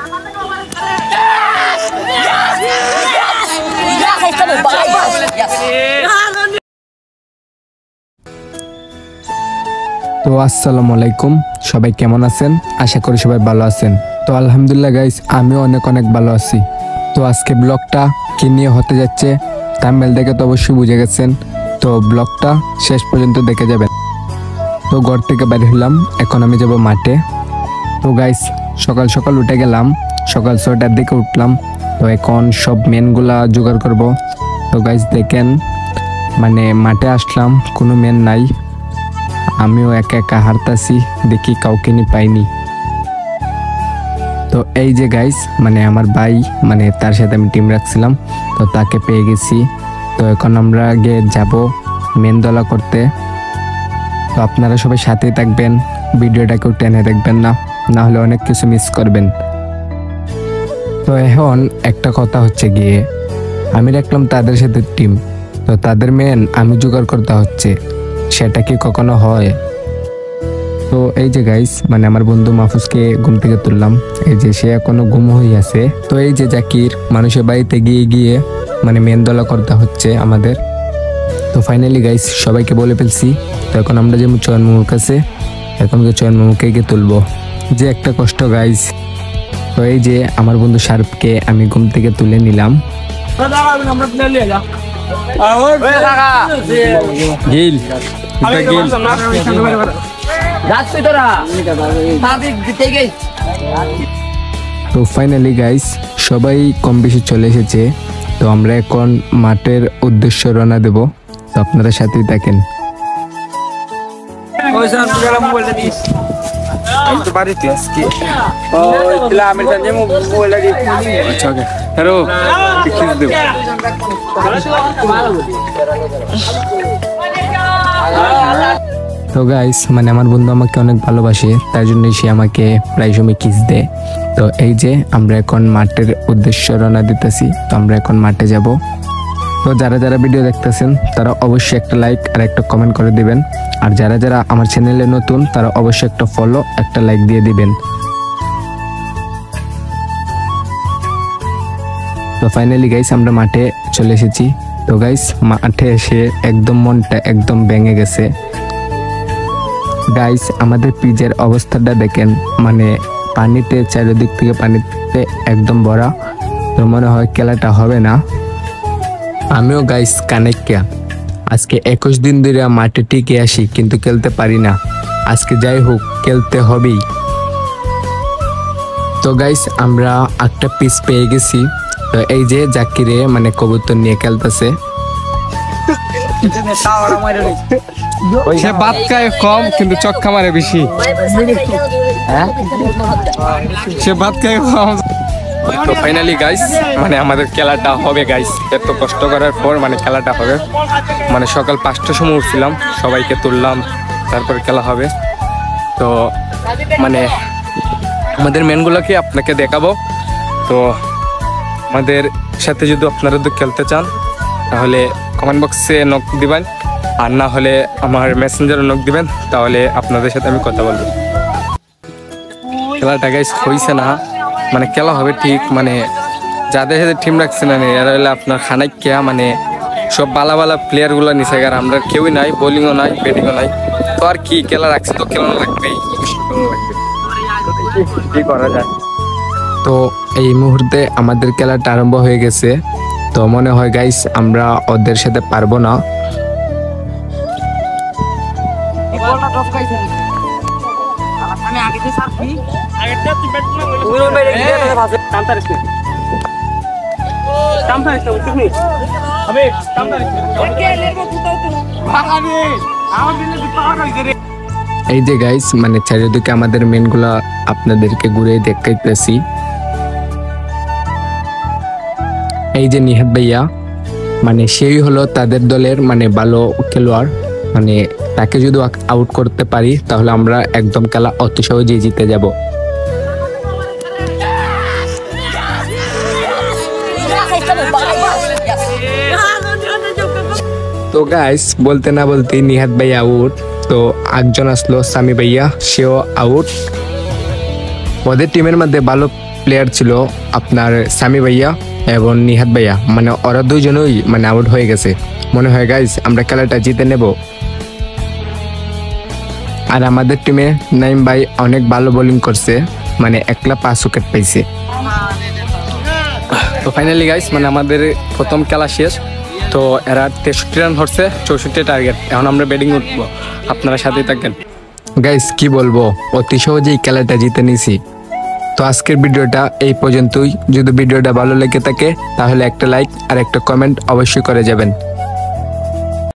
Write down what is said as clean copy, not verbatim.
তো আসসালামু আলাইকুম, সবাই কেমন আছেন? আশা করি সবাই ভালো আছেন। তো আলহামদুলিল্লাহ গাইস, আমিও অনেক ভালো আছি। তো আজকে ব্লগটা কি নিয়ে হতে যাচ্ছে থাম্বনেল দেখে তো অবশ্যই বুঝে গেছেন। তো ব্লগটা শেষ পর্যন্ত দেখে যাবেন। তো ঘর থেকে বাইরে হলাম, এখন আমি যাব মাঠে। তো গাইস সকাল উঠে গেলাম, সকাল 6টার দিকে উঠলাম। তো এখন সব মেনগুলা জোগাড় করব। তো গাইস দেখেন, মানে মাঠে আসলাম, কোনো মেন নাই, আমিও একা হারতাছি, দেখি কাউকে নি পাইনি। তো এই যে গাইস, মানে আমার ভাই, মানে তার সাথে আমি টিম রাখছিলাম, তো তাকে পেয়ে গেছি। তো এখন আমরা গিয়ে যাব মেন দলা করতে। তো আপনারা সবাই সাথেই থাকবেন, ভিডিওটা কেউ টেনে দেখবেন না, না হলে অনেক কিছু মিস করবেন। তো এখন একটা কথা হচ্ছে গিয়ে, আমি রাখলাম তাদের সাথে টিম, তো তাদের মেন আমি জোগাড় করতে হচ্ছে, সেটা কি কখনো হয়? তো এই যে গাইস, মানে আমার বন্ধু মাহফুজকে ঘুম থেকে তুললাম, এই যে সে এখনো ঘুম হয়ে আছে। তো এই যে জাকির, মানুষের বাড়িতে গিয়ে মানে মেন দলা করতে হচ্ছে আমাদের। তো ফাইনালি গাইস সবাইকে বলে ফেলছি। তো এখন আমরা যে চয়ন মামুর কাছে, এখন চয়ন মামুকে গিয়ে তুলবো, যে একটা কষ্ট গাইস। তো এই যে আমার বন্ধু শারফকে আমি ঘুম থেকে তুলে নিলাম। তো ফাইনালি গাইস সবাই কম বেশি চলে এসেছে। তো আমরা এখন মাঠের উদ্দেশ্যে রওনা দেব, তো আপনারা সাথেই থাকেন। তো গাইস, মানে আমার বন্ধু আমাকে অনেক ভালোবাসে, তাই জন্যই সে আমাকে প্রায় সময় কিস দেয়। তো এই যে আমরা এখন মাঠের উদ্দেশ্যে রওনা দিতেছি। তো আমরা এখন মাঠে যাব। তো যারা ভিডিও দেখতেছেন তারা অবশ্যই একটা লাইক আর একটা কমেন্ট করে দিবেন, আর যারা আমার চ্যানেলে নতুন তারা অবশ্যই একটা ফলো, একটা লাইক দিয়ে দিবেন। তো ফাইনালি গাইস আমরা মাঠে চলে এসেছি। তো গাইস মাঠে এসে একদম মনটা একদম ভেঙে গেছে গাইস। আমাদের পিচের অবস্থাটা দেখেন, মানে পানিতে চারিদিক থেকে পানিতে একদম ভরা। তো মনে হয় খেলাটা হবে না। আমিও গাইস কানেক্কা, আজকে 21 দিন ধরে মাঠে টিকে আসি, কিন্তু খেলতে পারি না। আজকে যাই হোক, খেলতে হবেই। তো গাইস আমরা একটা পিচ পেয়ে গেছি। তো এই যে জাকিরে মানে কবুতর নিয়ে খেলতেছে। সে ভাত খায় কম, কিন্তু চক্কা মারে বেশি। সে ভাত খায় কম। তো ফাইনালি গাইস, মানে আমাদের খেলাটা হবে গাইস। এত কষ্ট করার পর মানে খেলাটা হবে। মানে সকাল 5টার সময় উঠছিলাম, সবাইকে তুললাম, তারপর খেলা হবে। তো মানে আমাদের মেনগুলোকে আপনাকে দেখাবো। তো আমাদের সাথে যদি আপনারা তো খেলতে চান তাহলে কমেন্ট বক্সে নক দিবেন, আর না হলে আমার মেসেঞ্জারে নক দিবেন, তাহলে আপনাদের সাথে আমি কথা বলবো। খেলাটা গাইস হইছে না, মানে খেলা হবে ঠিক, মানে যাদের সাথে টিম রাখছে না এরা হলে আপনার খানাইকিয়া, মানে সব বালা প্লেয়ারগুলো নিচে, আর আমরা কেউই নাই, বোলিংও নাই, ব্যাটিংও নাই। তো আর কি, খেলা রাখছে তো খেলানো লাগবেই, কি করা যায়। তো এই মুহূর্তে আমাদের খেলাটা আরম্ভ হয়ে গেছে। তো মনে হয় গাইস আমরা ওদের সাথে পারবো না। এই যে গাইস, মানে চারিদিকে আমাদের মেনগুলা আপনাদেরকে ঘুরে দেখাইতেছি। এই যে নিহাত ভাইয়া, মানে সেই হলো তাদের দলের মানে ভালো খেলোয়াড়, মানে তাকে যদি আউট করতে পারি তাহলে আমরা একদম খেলা অতি সহজেই জিতে যাব। তো গাইস বলতে না বলতে নিহাত ভাই আউট। তো একজন আসলো সামি ভাইয়া, সেও আউট। ওদের টিমের মধ্যে ভালো প্লেয়ার ছিল আপনার সামি ভাইয়া এবং নিহাত ভাইয়া, মানে ওরা দুইজনই মানে আউট হয়ে গেছে। মনে হয় গাইস আমরা খেলাটা জিতে নেব। আর আমাদের টিমে নাইম ভাই অনেক ভালো বোলিং করছে, মানে একলা 5 উইকেট পাইছে। তো ফাইনালি গাইস মানে আমাদের প্রথম খেলা শেষ। তো এরা 63 রান ধরছে, 64 টার্গেট। এখন আমরা ব্যাটিং উঠবো, আপনারা সাথেই থাকবেন। গাইস কি বলবো, অতি সহজেই খেলাটা জিতে নিছি। তো আজকের ভিডিওটা এই পর্যন্তই। যদি ভিডিওটা ভালো লেগে থাকে তাহলে একটা লাইক আর একটা কমেন্ট অবশ্যই করে যাবেন।